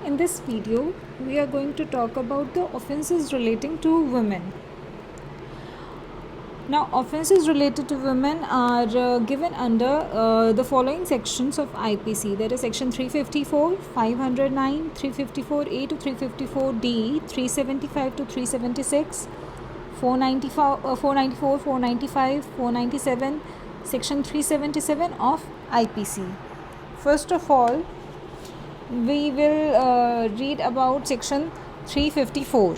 In this video, we are going to talk about the offenses relating to women. Now, offenses related to women are given under the following sections of IPC. That is section 354, 509, 354A to 354D, 375 to 376, 494, 495, 497, section 377 of IPC. First of all, we will read about section 354.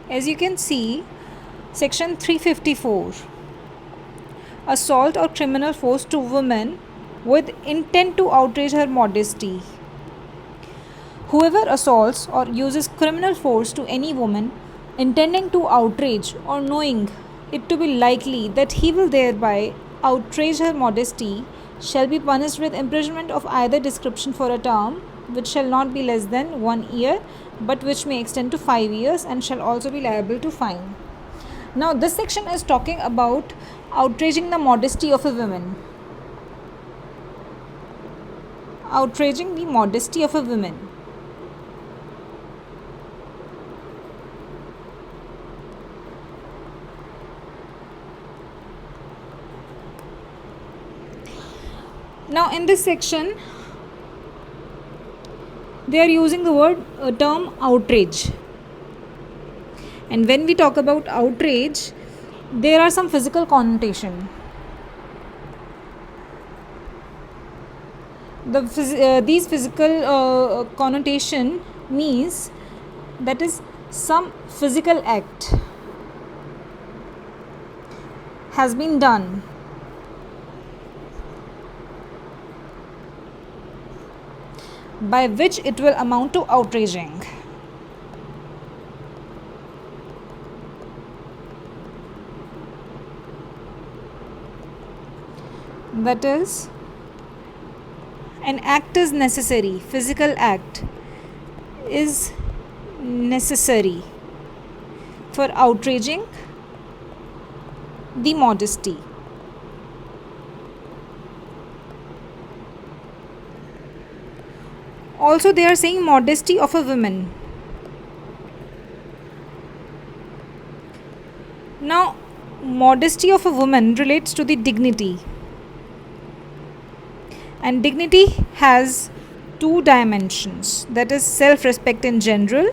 As you can see, section 354, assault or criminal force to woman with intent to outrage her modesty. Whoever assaults or uses criminal force to any woman intending to outrage or knowing it to be likely that he will thereby outrage her modesty shall be punished with imprisonment of either description for a term which shall not be less than 1 year but which may extend to 5 years and shall also be liable to fine. Now this section is talking about outraging the modesty of a woman. Outraging the modesty of a woman. Now in this section, they are using the word term outrage. And when we talk about outrage, there are some physical connotation. These physical connotation means that is some physical act has been done by which it will amount to outraging. That is, an act is necessary, physical act is necessary for outraging the modesty. Also, they are saying modesty of a woman. Now, modesty of a woman relates to the dignity. And dignity has two dimensions. That is self-respect in general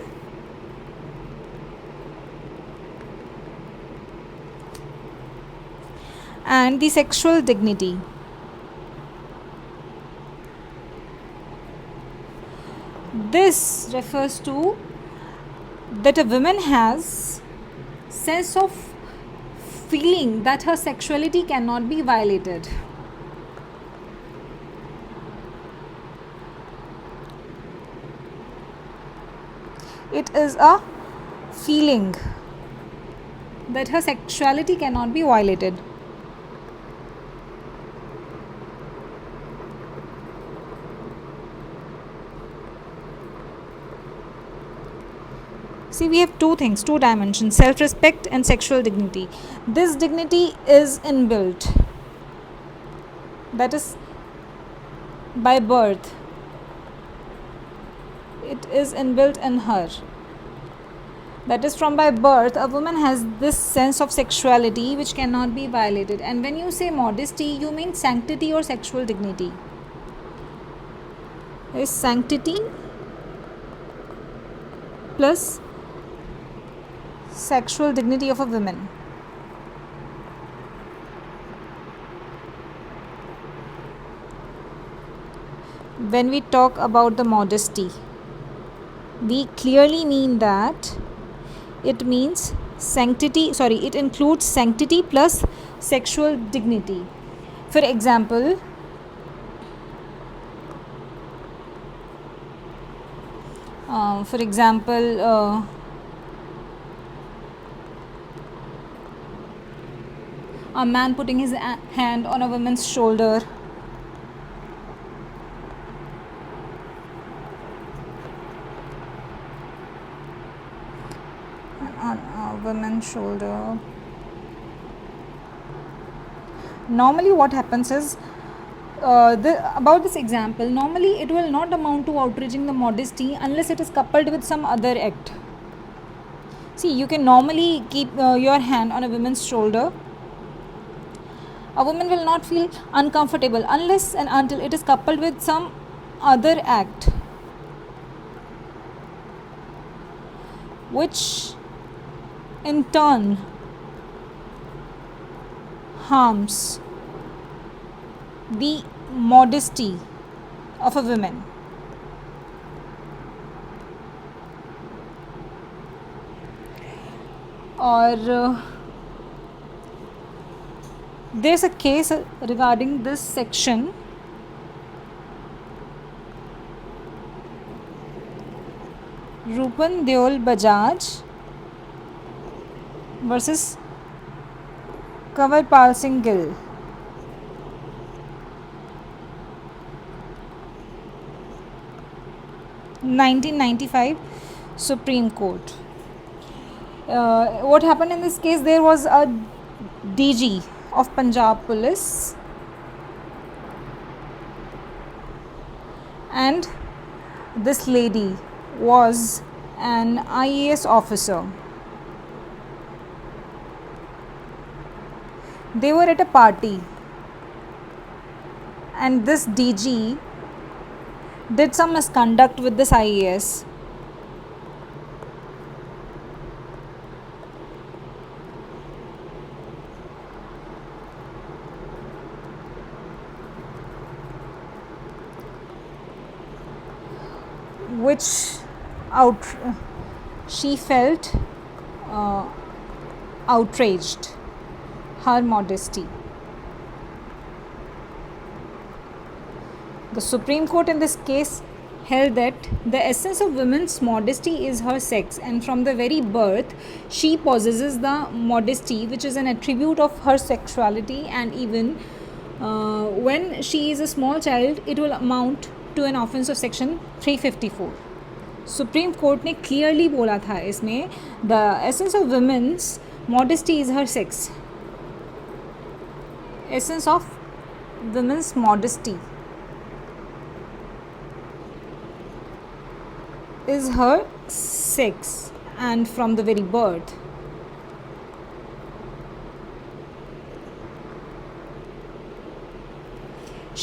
and the sexual dignity. This refers to that a woman has sense of feeling that her sexuality cannot be violated. It is a feeling that her sexuality cannot be violated. See, we have two things, two dimensions, self-respect and sexual dignity. This dignity is inbuilt. That is by birth. It is inbuilt in her. That is, from by birth, a woman has this sense of sexuality which cannot be violated. And when you say modesty, you mean sanctity or sexual dignity. There is sanctity plus sexual dignity of a woman. When we talk about the modesty, we clearly mean that it means it includes sanctity plus sexual dignity. For example, a man putting his hand on a woman's shoulder. On a woman's shoulder. Normally what happens is, about this example, normally it will not amount to outraging the modesty unless it is coupled with some other act. See, you can normally keep your hand on a woman's shoulder. A woman will not feel uncomfortable unless and until it is coupled with some other act which in turn harms the modesty of a woman. Or there's a case regarding this section. Rupan Deol Bajaj versus Kanwarpal Singh Gill. 1995 Supreme Court. What happened in this case? There was a DG of Punjab Police and this lady was an IAS officer. They were at a party and this DG did some misconduct with this IAS. Which she felt outraged her modesty. The Supreme Court in this case held that the essence of women's modesty is her sex, and from the very birth she possesses the modesty which is an attribute of her sexuality, and even when she is a small child it will amount to an offense of section 354. Supreme Court ने clearly बोला था इसमें, the essence of women's modesty is her sex. Essence of women's modesty is her sex, and from the very birth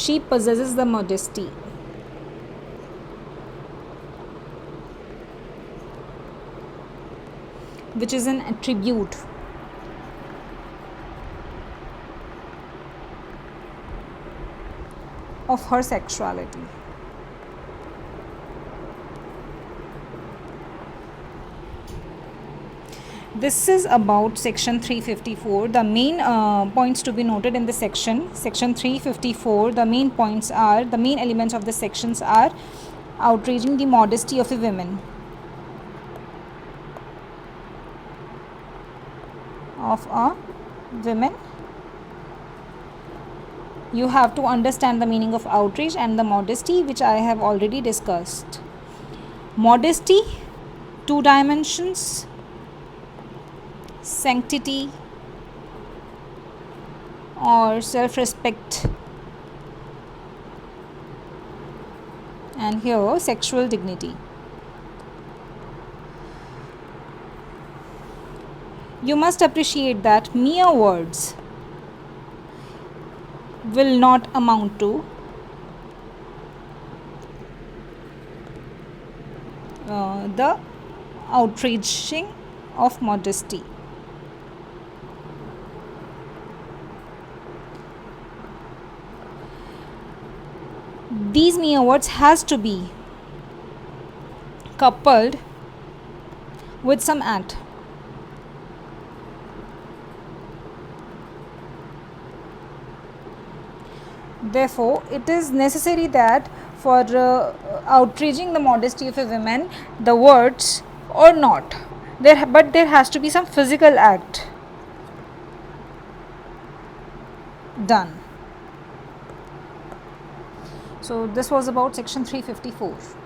she possesses the modesty. Which is an attribute of her sexuality. This is about section 354. The main points to be noted in this section 354, the main points are, the main elements of the sections are outraging the modesty of a woman, You have to understand the meaning of outrage and the modesty, which I have already discussed. Modesty, 2 dimensions: sanctity or self-respect, and here sexual dignity. You must appreciate that mere words will not amount to the outraging of modesty. These mere words has to be coupled with some act. Therefore, it is necessary that for outraging the modesty of a woman, the words or not, but there has to be some physical act done. So this was about section 354.